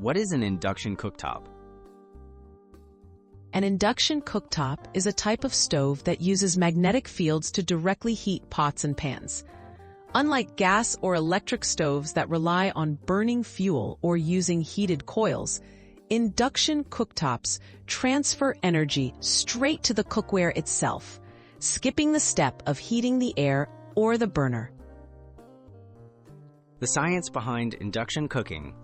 What is an induction cooktop? An induction cooktop is a type of stove that uses magnetic fields to directly heat pots and pans. Unlike gas or electric stoves that rely on burning fuel or using heated coils, induction cooktops transfer energy straight to the cookware itself, skipping the step of heating the air or the burner. The science behind induction cooking.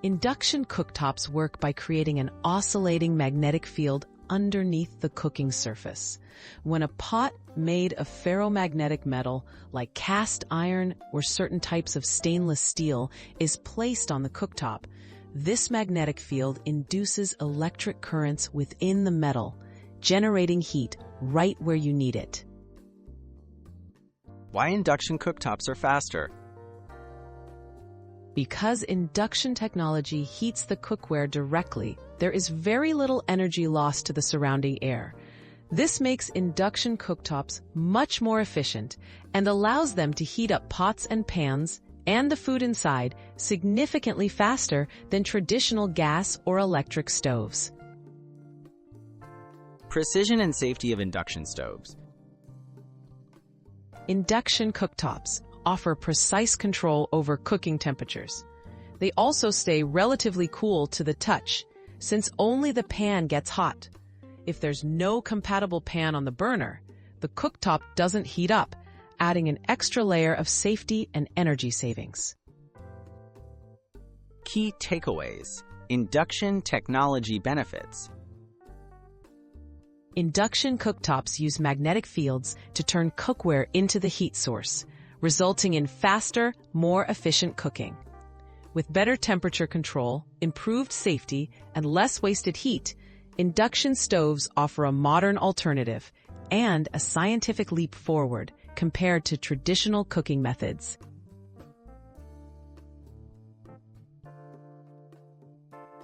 Induction cooktops work by creating an oscillating magnetic field underneath the cooking surface. When a pot made of ferromagnetic metal, like cast iron or certain types of stainless steel, is placed on the cooktop, this magnetic field induces electric currents within the metal, generating heat right where you need it. Why induction cooktops are faster? Because induction technology heats the cookware directly, there is very little energy lost to the surrounding air. This makes induction cooktops much more efficient and allows them to heat up pots and pans and the food inside significantly faster than traditional gas or electric stoves. Precision and safety of induction stoves. Induction cooktops offer precise control over cooking temperatures. They also stay relatively cool to the touch, since only the pan gets hot. If there's no compatible pan on the burner, the cooktop doesn't heat up, adding an extra layer of safety and energy savings. Key takeaways. Induction technology benefits. Induction cooktops use magnetic fields to turn cookware into the heat source, resulting in faster, more efficient cooking. With better temperature control, improved safety, and less wasted heat, induction stoves offer a modern alternative and a scientific leap forward compared to traditional cooking methods.